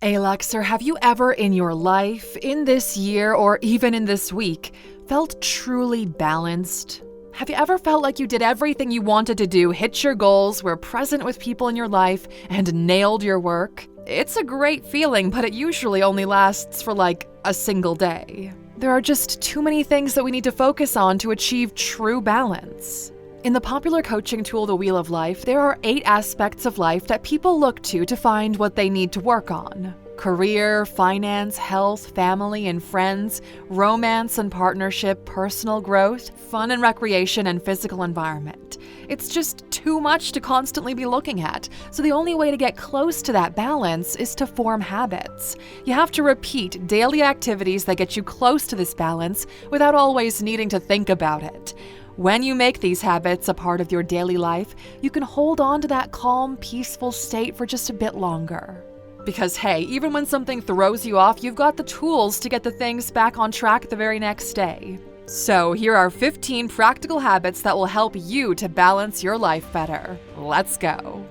Aluxer, have you ever in your life, in this year, or even in this week, felt truly balanced? Have you ever felt like you did everything you wanted to do, hit your goals, were present with people in your life, and nailed your work? It's a great feeling, but it usually only lasts for like a single day. There are just too many things that we need to focus on to achieve true balance. In the popular coaching tool, The Wheel of Life, there are 8 aspects of life that people look to find what they need to work on. Career, finance, health, family and friends, romance and partnership, personal growth, fun and recreation, and physical environment. It's just too much to constantly be looking at, so the only way to get close to that balance is to form habits. You have to repeat daily activities that get you close to this balance without always needing to think about it. When you make these habits a part of your daily life, you can hold on to that calm, peaceful state for just a bit longer. Because hey, even when something throws you off, you've got the tools to get the things back on track the very next day. So here are 15 practical habits that will help you to balance your life better. Let's go.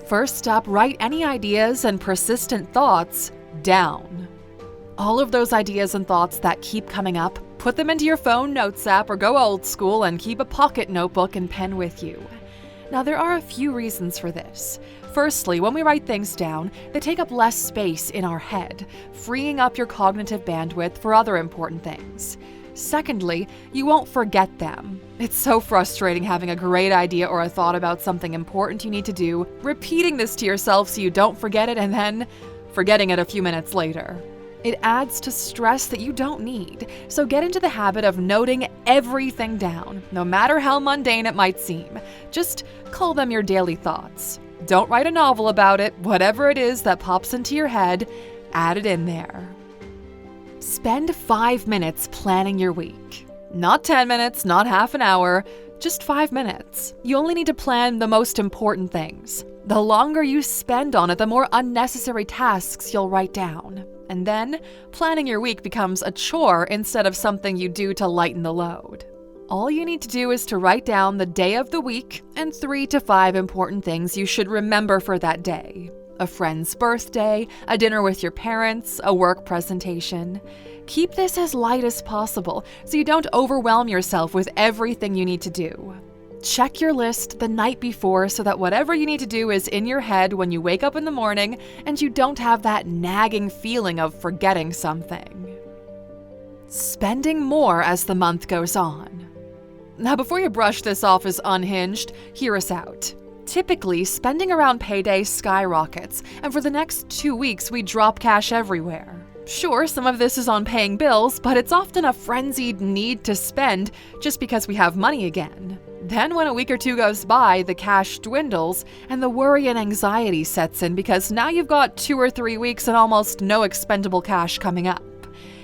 First up, write any ideas and persistent thoughts down. All of those ideas and thoughts that keep coming up, put them into your phone notes app or go old school and keep a pocket notebook and pen with you. Now, there are a few reasons for this. Firstly, when we write things down, they take up less space in our head, freeing up your cognitive bandwidth for other important things. Secondly, you won't forget them. It's so frustrating having a great idea or a thought about something important you need to do, repeating this to yourself so you don't forget it, and then forgetting it a few minutes later. It adds to stress that you don't need, so get into the habit of noting everything down, no matter how mundane it might seem. Just call them your daily thoughts. Don't write a novel about it. Whatever it is that pops into your head, add it in there. Spend 5 minutes planning your week. Not 10 minutes, not half an hour, just 5 minutes. You only need to plan the most important things. The longer you spend on it, the more unnecessary tasks you'll write down. And then, planning your week becomes a chore instead of something you do to lighten the load. All you need to do is to write down the day of the week and 3 to 5 important things you should remember for that day. A friend's birthday, a dinner with your parents, a work presentation. Keep this as light as possible so you don't overwhelm yourself with everything you need to do. Check your list the night before so that whatever you need to do is in your head when you wake up in the morning and you don't have that nagging feeling of forgetting something. Spending more as the month goes on. Now, before you brush this off as unhinged, hear us out. Typically, spending around payday skyrockets, and for the next 2 weeks, we drop cash everywhere. Sure, some of this is on paying bills, but it's often a frenzied need to spend just because we have money again. Then when a week or 2 goes by, the cash dwindles, and the worry and anxiety sets in because now you've got 2 or 3 weeks and almost no expendable cash coming up.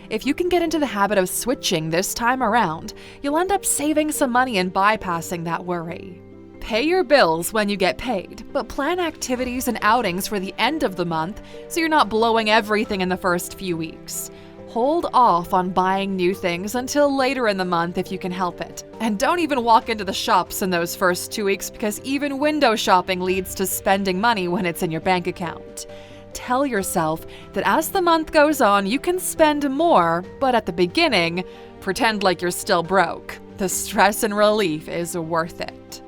If you can get into the habit of switching this time around, you'll end up saving some money and bypassing that worry. Pay your bills when you get paid, but plan activities and outings for the end of the month so you're not blowing everything in the first few weeks. Hold off on buying new things until later in the month if you can help it. And don't even walk into the shops in those first 2 weeks because even window shopping leads to spending money when it's in your bank account. Tell yourself that as the month goes on, you can spend more, but at the beginning, pretend like you're still broke. The stress and relief is worth it.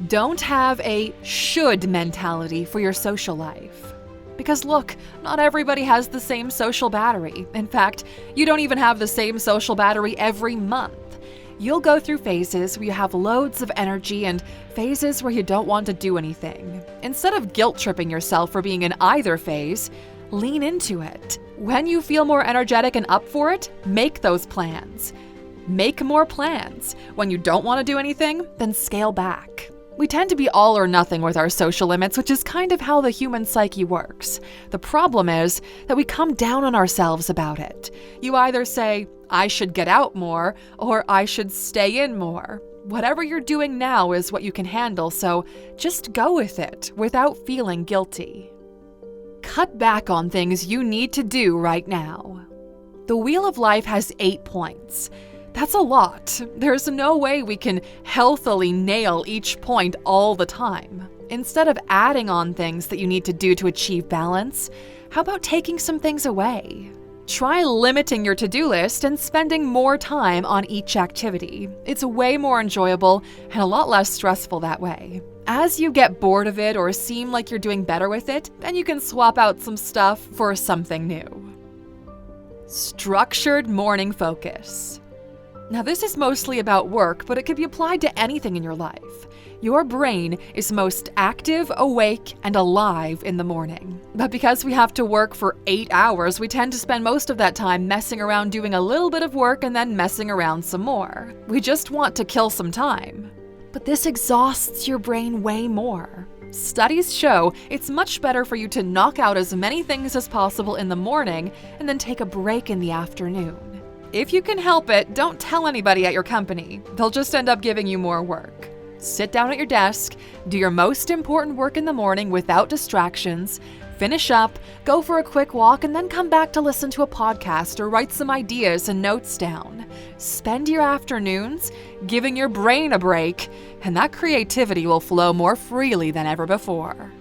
Don't have a should mentality for your social life. Because look, not everybody has the same social battery. In fact, you don't even have the same social battery every month. You'll go through phases where you have loads of energy and phases where you don't want to do anything. Instead of guilt-tripping yourself for being in either phase, lean into it. When you feel more energetic and up for it, make those plans. Make more plans. When you don't want to do anything, then scale back. We tend to be all or nothing with our social limits, which is kind of how the human psyche works. The problem is that we come down on ourselves about it. You either say, I should get out more, or I should stay in more. Whatever you're doing now is what you can handle, so just go with it without feeling guilty. Cut back on things you need to do right now. The Wheel of Life has 8 points. That's a lot. There's no way we can healthily nail each point all the time. Instead of adding on things that you need to do to achieve balance, how about taking some things away? Try limiting your to-do list and spending more time on each activity. It's way more enjoyable and a lot less stressful that way. As you get bored of it or seem like you're doing better with it, then you can swap out some stuff for something new. Structured morning focus. Now, this is mostly about work, but it can be applied to anything in your life. Your brain is most active, awake, and alive in the morning. But because we have to work for 8 hours, we tend to spend most of that time messing around doing a little bit of work and then messing around some more. We just want to kill some time. But this exhausts your brain way more. Studies show it's much better for you to knock out as many things as possible in the morning and then take a break in the afternoon. If you can help it, don't tell anybody at your company. They'll just end up giving you more work. Sit down at your desk, do your most important work in the morning without distractions, finish up, go for a quick walk, and then come back to listen to a podcast or write some ideas and notes down. Spend your afternoons giving your brain a break, and that creativity will flow more freely than ever before.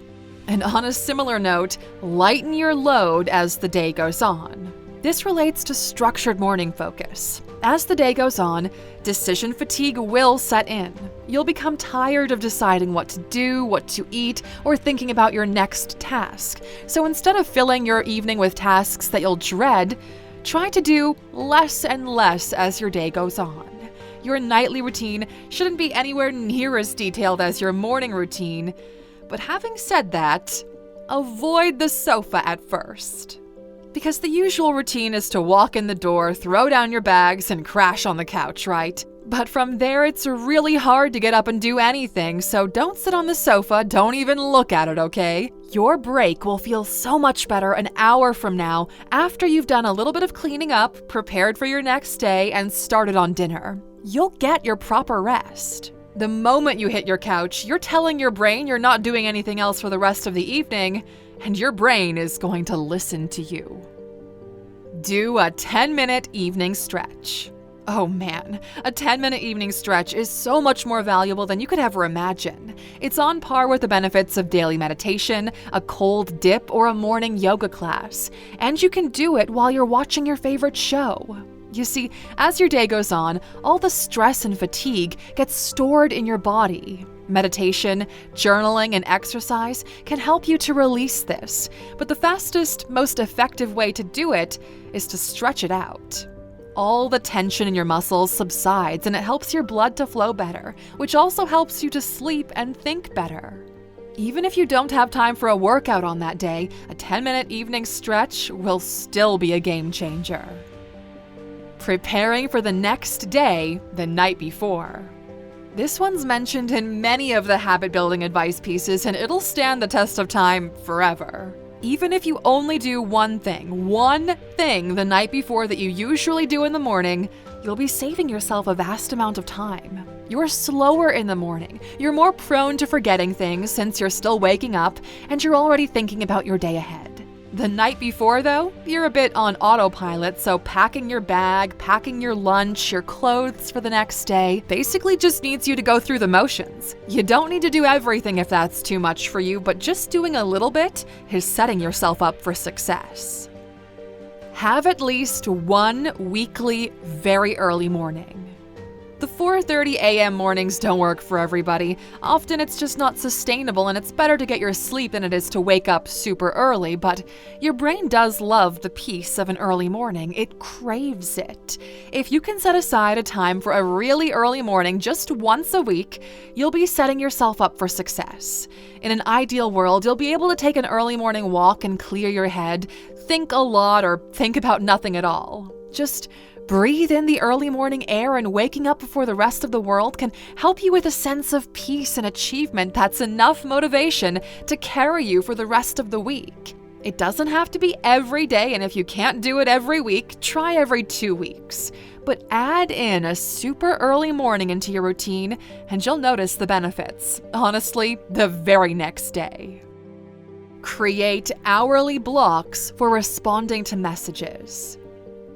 And on a similar note, lighten your load as the day goes on. This relates to structured morning focus. As the day goes on, decision fatigue will set in. You'll become tired of deciding what to do, what to eat, or thinking about your next task. So instead of filling your evening with tasks that you'll dread, try to do less and less as your day goes on. Your nightly routine shouldn't be anywhere near as detailed as your morning routine. But having said that, avoid the sofa at first. Because the usual routine is to walk in the door, throw down your bags, and crash on the couch, right? But from there, it's really hard to get up and do anything, so don't sit on the sofa, don't even look at it, okay? Your break will feel so much better an hour from now after you've done a little bit of cleaning up, prepared for your next day, and started on dinner. You'll get your proper rest. The moment you hit your couch, you're telling your brain you're not doing anything else for the rest of the evening, and your brain is going to listen to you. Do a 10-minute evening stretch. Oh man, a 10-minute evening stretch is so much more valuable than you could ever imagine. It's on par with the benefits of daily meditation, a cold dip, or a morning yoga class. And you can do it while you're watching your favorite show. You see, as your day goes on, all the stress and fatigue gets stored in your body. Meditation, journaling, and exercise can help you to release this, but the fastest, most effective way to do it is to stretch it out. All the tension in your muscles subsides and it helps your blood to flow better, which also helps you to sleep and think better. Even if you don't have time for a workout on that day, a 10-minute evening stretch will still be a game changer. Preparing for the next day the night before. This one's mentioned in many of the habit-building advice pieces, and it'll stand the test of time forever. Even if you only do one thing the night before that you usually do in the morning, you'll be saving yourself a vast amount of time. You're slower in the morning, you're more prone to forgetting things since you're still waking up, and you're already thinking about your day ahead. The night before, though, you're a bit on autopilot, so packing your bag, packing your lunch, your clothes for the next day basically just needs you to go through the motions. You don't need to do everything if that's too much for you, but just doing a little bit is setting yourself up for success. Have at least one weekly, very early morning. The 4:30 a.m. mornings don't work for everybody. Often it's just not sustainable and it's better to get your sleep than it is to wake up super early, but your brain does love the peace of an early morning. It craves it. If you can set aside a time for a really early morning just once a week, you'll be setting yourself up for success. In an ideal world, you'll be able to take an early morning walk and clear your head, think a lot, or think about nothing at all. Just breathe in the early morning air, and waking up before the rest of the world can help you with a sense of peace and achievement that's enough motivation to carry you for the rest of the week. It doesn't have to be every day, and if you can't do it every week, try every 2 weeks. But add in a super early morning into your routine, and you'll notice the benefits. Honestly, the very next day. Create hourly blocks for responding to messages.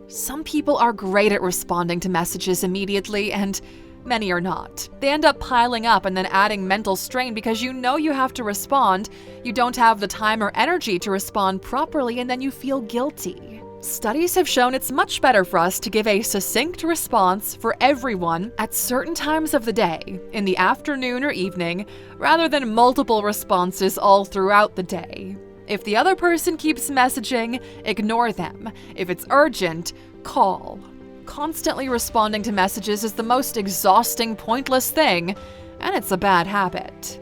Some people are great at responding to messages immediately, and Many are not. They end up piling up and then adding mental strain because you know you have to respond, you don't have the time or energy to respond properly, and then you feel guilty. Studies have shown it's much better for us to give a succinct response for everyone at certain times of the day, in the afternoon or evening, rather than multiple responses all throughout the day. If the other person keeps messaging, ignore them. If it's urgent, call. Constantly responding to messages is the most exhausting, pointless thing, and it's a bad habit.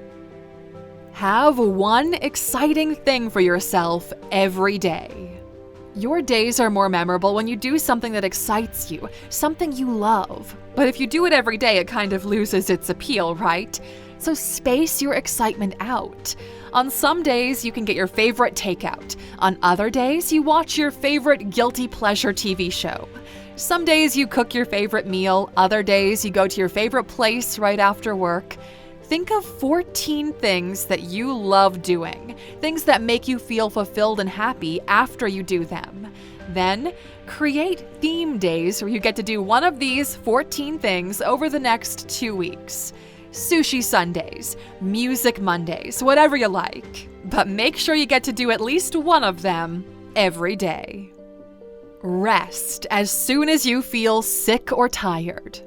Have one exciting thing for yourself every day. Your days are more memorable when you do something that excites you, something you love. But if you do it every day, it kind of loses its appeal, right? So space your excitement out. On some days, you can get your favorite takeout. On other days, you watch your favorite guilty pleasure TV show. Some days you cook your favorite meal, other days you go to your favorite place right after work. Think of 14 things that you love doing, things that make you feel fulfilled and happy after you do them. Then, create theme days where you get to do one of these 14 things over the next 2 weeks. Sushi Sundays, Music Mondays, whatever you like. But make sure you get to do at least one of them every day. Rest as soon as you feel sick or tired.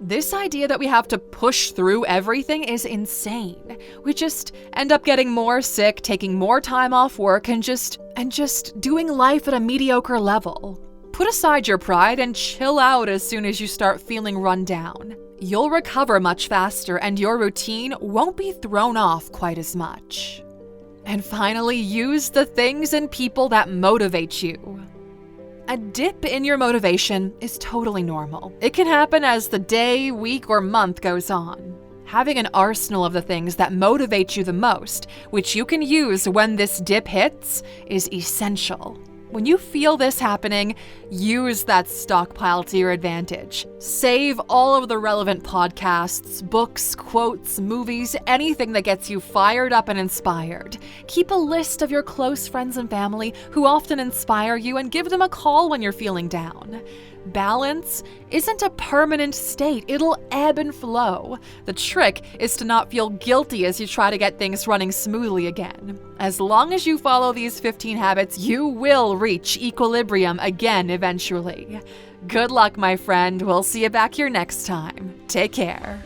This idea that we have to push through everything is insane. We just end up getting more sick, taking more time off work, and just doing life at a mediocre level. Put aside your pride and chill out as soon as you start feeling run down. You'll recover much faster, and your routine won't be thrown off quite as much. And finally, use the things and people that motivate you. A dip in your motivation is totally normal. It can happen as the day, week, or month goes on. Having an arsenal of the things that motivate you the most, which you can use when this dip hits, is essential. When you feel this happening, use that stockpile to your advantage. Save all of the relevant podcasts, books, quotes, movies, anything that gets you fired up and inspired. Keep a list of your close friends and family who often inspire you and give them a call when you're feeling down. Balance isn't a permanent state, it'll ebb and flow. The trick is to not feel guilty as you try to get things running smoothly again. As long as you follow these 15 habits, you will reach equilibrium again eventually. Good luck, my friend. We'll see you back here next time. Take care.